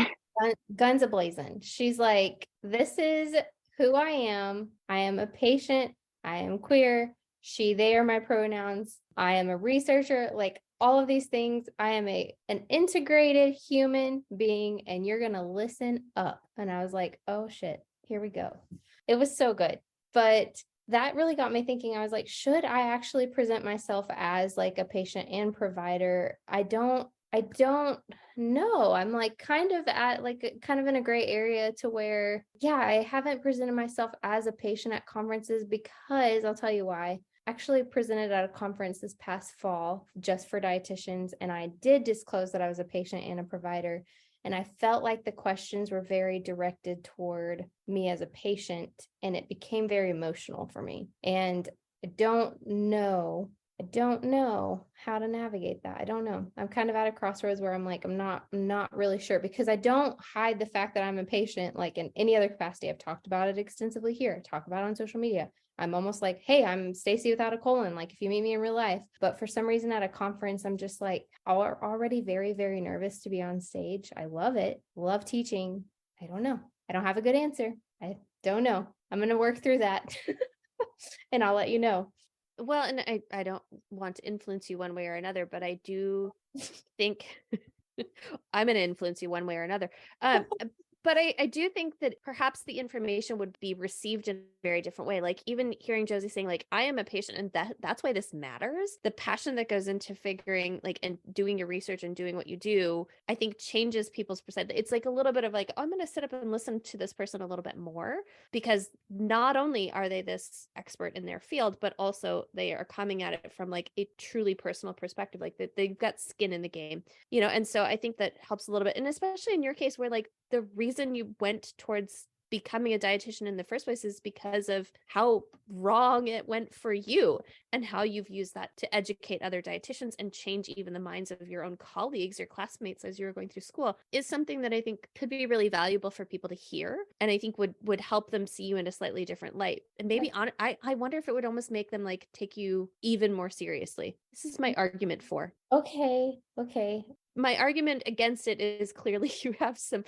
Speaker 5: guns a-blazing. She's like, this is who I am. I am a patient. I am queer. She, they are my pronouns. I am a researcher, like all of these things. I am an integrated human being, and you're going to listen up. And I was like, oh shit, here we go. It was so good. But that really got me thinking. I was like, should I actually present myself as like a patient and provider? I don't know. I'm like kind of in a gray area to where, yeah, I haven't presented myself as a patient at conferences, because I'll tell you why. I actually presented at a conference this past fall just for dietitians, and I did disclose that I was a patient and a provider. And I felt like the questions were very directed toward me as a patient, and it became very emotional for me. And I don't know how to navigate that. I don't know. I'm kind of at a crossroads where I'm like, I'm not really sure, because I don't hide the fact that I'm a patient like in any other capacity. I've talked about it extensively here. I talk about it on social media. I'm almost like, hey, I'm Stacey without a colon, like if you meet me in real life. But for some reason at a conference, I'm just like already very, very nervous to be on stage. I love it. Love teaching. I don't know. I don't have a good answer. I don't know. I'm going to work through that and I'll let you know.
Speaker 1: Well, and I don't want to influence you one way or another, but I do think I'm going to influence you one way or another. But I do think that perhaps the information would be received in a very different way. Like even hearing Josie saying like, I am a patient, and that's why this matters. The passion that goes into figuring like and doing your research and doing what you do, I think changes people's perspective. It's like a little bit of like, oh, I'm going to sit up and listen to this person a little bit more, because not only are they this expert in their field, but also they are coming at it from like a truly personal perspective, like that they've got skin in the game, and so I think that helps a little bit. And especially in your case where like the reason you went towards becoming a dietitian in the first place is because of how wrong it went for you, and how you've used that to educate other dietitians and change even the minds of your own colleagues, your classmates as you were going through school, is something that I think could be really valuable for people to hear, and I think would help them see you in a slightly different light. And maybe I wonder if it would almost make them like take you even more seriously. This is my argument for.
Speaker 5: Okay.
Speaker 1: My argument against it is clearly you have some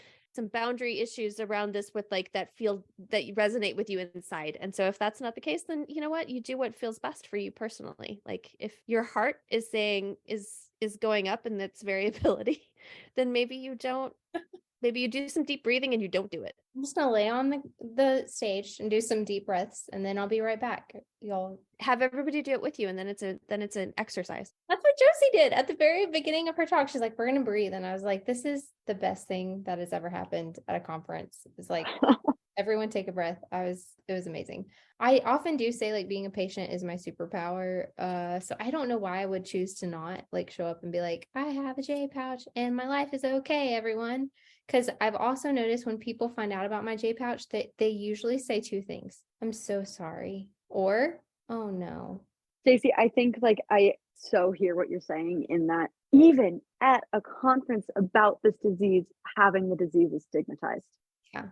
Speaker 1: boundary issues around this with like that feel that you resonate with you inside. And so if that's not the case, then you know what, you do what feels best for you personally. Like if your heart is saying is going up and that's variability, then maybe you don't Maybe you do some deep breathing and you don't do it.
Speaker 5: I'm just gonna lay on the stage and do some deep breaths, and then I'll be right back. Y'all
Speaker 1: have everybody do it with you, and then it's an exercise.
Speaker 5: That's what Josie did at the very beginning of her talk. She's like, "We're gonna breathe," and I was like, "This is the best thing that has ever happened at a conference." It's like everyone take a breath. It was amazing. I often do say like being a patient is my superpower. So I don't know why I would choose to not like show up and be like, I have a J pouch and my life is okay, everyone. Because I've also noticed when people find out about my J pouch that they usually say two things. I'm so sorry. Or, oh no.
Speaker 4: Stacey, I think like I so hear what you're saying in that even at a conference about this disease, having the disease is stigmatized.
Speaker 5: Yeah.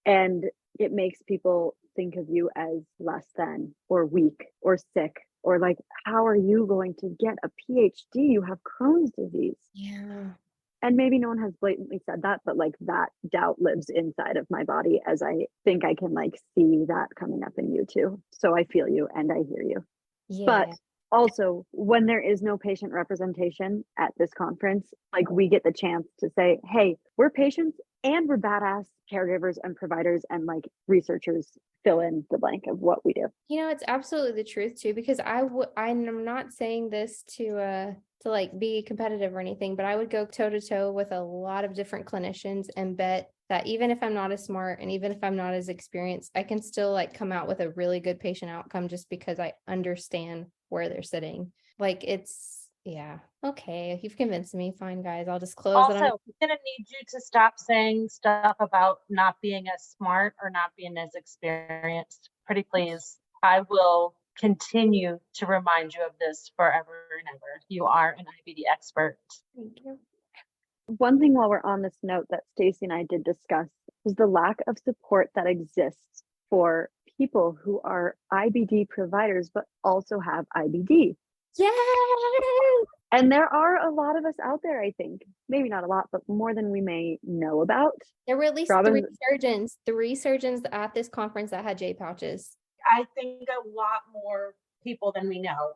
Speaker 4: And it makes people think of you as less than or weak or sick or like, how are you going to get a PhD? You have Crohn's disease.
Speaker 5: Yeah.
Speaker 4: And maybe no one has blatantly said that, but like that doubt lives inside of my body as I think I can like see that coming up in you too. So I feel you and I hear you.
Speaker 5: Yeah.
Speaker 4: But also when there is no patient representation at this conference, like we get the chance to say, hey, we're patients and we're badass caregivers and providers and like researchers, fill in the blank of what we do.
Speaker 5: You know, it's absolutely the truth too, because I'm not saying this to like be competitive or anything, but I would go toe to toe with a lot of different clinicians and bet that even if I'm not as smart and even if I'm not as experienced, I can still like come out with a really good patient outcome just because I understand where they're sitting. Like yeah. Okay. You've convinced me. Fine, guys. I'll just close it.
Speaker 3: Also, we're going to need you to stop saying stuff about not being as smart or not being as experienced. Pretty please. I will continue to remind you of this forever and ever. You are an IBD expert.
Speaker 5: Thank you.
Speaker 4: One thing while we're on this note that Stacey and I did discuss is the lack of support that exists for people who are IBD providers, but also have IBD.
Speaker 5: Yeah.
Speaker 4: And there are a lot of us out there, I think. Maybe not a lot, but more than we may know about.
Speaker 5: There were at least three surgeons at this conference that had J pouches.
Speaker 3: I think a lot more people than we know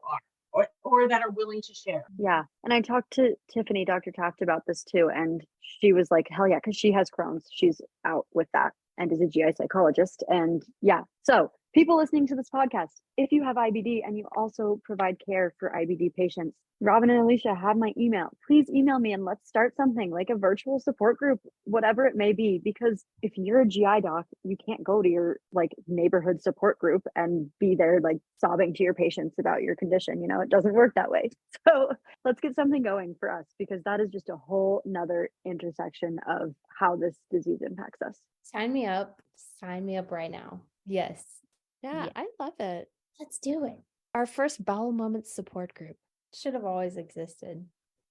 Speaker 3: are, or that are willing to share.
Speaker 4: Yeah. And I talked to Tiffany, Dr. Taft, about this too. And she was like, hell yeah, because she has Crohn's. She's out with that and is a GI psychologist. And yeah, so people listening to this podcast, if you have IBD and you also provide care for IBD patients, Robin and Alicia have my email. Please email me and let's start something like a virtual support group, whatever it may be. Because if you're a GI doc, you can't go to your like neighborhood support group and be there like sobbing to your patients about your condition. You know, it doesn't work that way. So let's get something going for us, because that is just a whole nother intersection of how this disease impacts us.
Speaker 5: Sign me up. Sign me up right now. Yes.
Speaker 1: Yeah, I love it.
Speaker 5: Let's do it.
Speaker 1: Our first Bowel Moments support group.
Speaker 5: Should have always existed.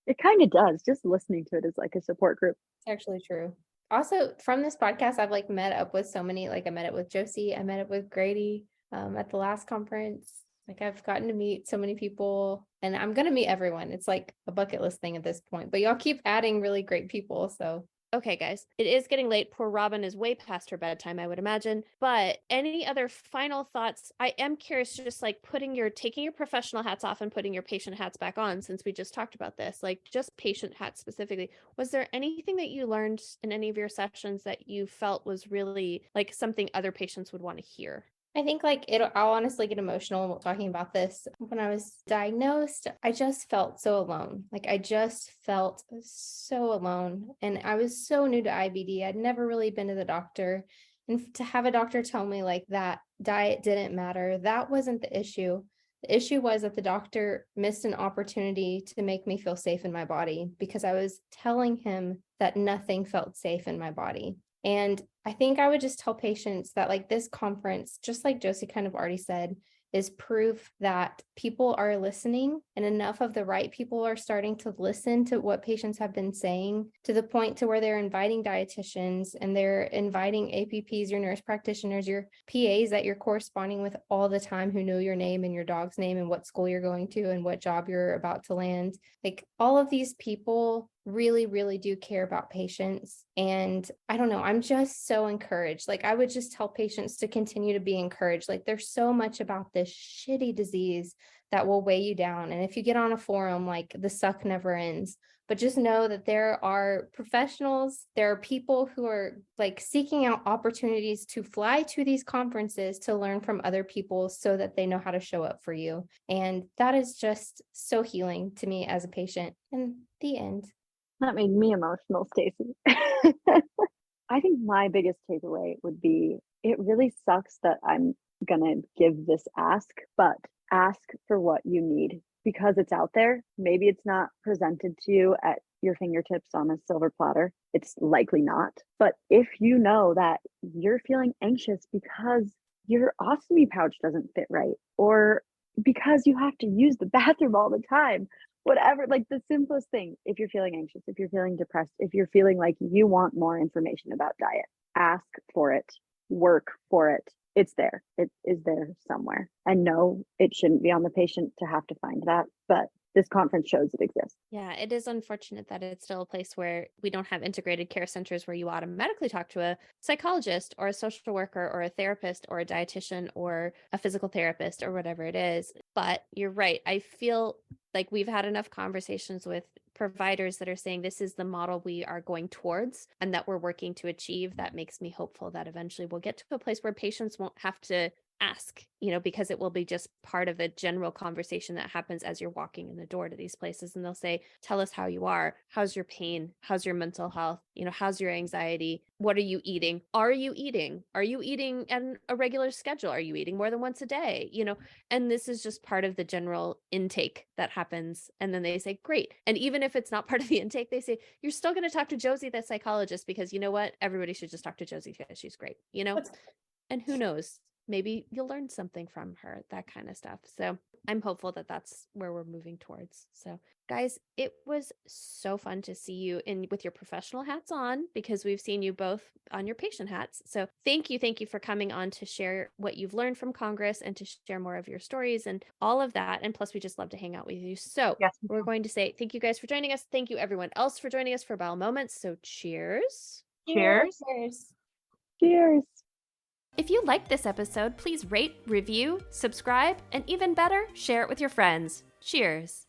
Speaker 4: It kind of does. Just listening to it is like a support group.
Speaker 5: It's actually true. Also, from this podcast, I've like met up with so many, like I met up with Josie, I met up with Grady at the last conference. Like I've gotten to meet so many people and I'm going to meet everyone. It's like a bucket list thing at this point, but y'all keep adding really great people. So
Speaker 1: okay, guys, it is getting late. Poor Robin is way past her bedtime, I would imagine. But any other final thoughts? I am curious, just like taking your professional hats off and putting your patient hats back on, since we just talked about this, like just patient hats specifically. Was there anything that you learned in any of your sessions that you felt was really like something other patients would want to hear?
Speaker 5: I think like I'll honestly get emotional talking about this. When I was diagnosed, I just felt so alone. Like I just felt so alone. And I was so new to IBD. I'd never really been to the doctor. And to have a doctor tell me like that diet didn't matter, that wasn't the issue. The issue was that the doctor missed an opportunity to make me feel safe in my body because I was telling him that nothing felt safe in my body. And I think I would just tell patients that like this conference, just like Josie kind of already said, is proof that people are listening and enough of the right people are starting to listen to what patients have been saying, to the point to where they're inviting dietitians and they're inviting APPs, your nurse practitioners, your PAs that you're corresponding with all the time who know your name and your dog's name and what school you're going to and what job you're about to land. Like all of these people really, really do care about patients. And I don't know, I'm just so encouraged. Like I would just tell patients to continue to be encouraged. Like there's so much about this shitty disease that will weigh you down. And if you get on a forum, like the suck never ends, but just know that there are professionals, there are people who are like seeking out opportunities to fly to these conferences to learn from other people so that they know how to show up for you. And that is just so healing to me as a patient. And the end.
Speaker 4: That made me emotional, Stacey. I think my biggest takeaway would be, it really sucks that I'm gonna give this ask, but ask for what you need because it's out there. Maybe it's not presented to you at your fingertips on a silver platter. It's likely not. But if you know that you're feeling anxious because your ostomy pouch doesn't fit right, or because you have to use the bathroom all the time, whatever, like the simplest thing, if you're feeling anxious, if you're feeling depressed, if you're feeling like you want more information about diet, ask for it, work for it. It's there. It is there somewhere. And no, it shouldn't be on the patient to have to find that, but this conference shows it exists.
Speaker 1: Yeah, it is unfortunate that it's still a place where we don't have integrated care centers where you automatically talk to a psychologist or a social worker or a therapist or a dietitian or a physical therapist or whatever it is. But you're right. I feel like we've had enough conversations with providers that are saying this is the model we are going towards and that we're working to achieve. That makes me hopeful that eventually we'll get to a place where patients won't have to ask, because it will be just part of a general conversation that happens as you're walking in the door to these places. And they'll say, tell us how you are. How's your pain? How's your mental health? How's your anxiety? What are you eating? Are you eating? Are you eating at a regular schedule? Are you eating more than once a day? And this is just part of the general intake that happens. And then they say, great. And even if it's not part of the intake, they say, you're still going to talk to Josie, the psychologist, because you know what? Everybody should just talk to Josie because she's great, and who knows? Maybe you'll learn something from her, that kind of stuff. So I'm hopeful that that's where we're moving towards. So guys, it was so fun to see you with your professional hats on, because we've seen you both on your patient hats. So thank you for coming on to share what you've learned from Congress and to share more of your stories and all of that. And plus, we just love to hang out with you. So yes, we're going to say thank you guys for joining us. Thank you everyone else for joining us for Bowel Moments. So cheers.
Speaker 3: Cheers.
Speaker 5: Cheers.
Speaker 4: Cheers.
Speaker 1: If you liked this episode, please rate, review, subscribe, and even better, share it with your friends. Cheers.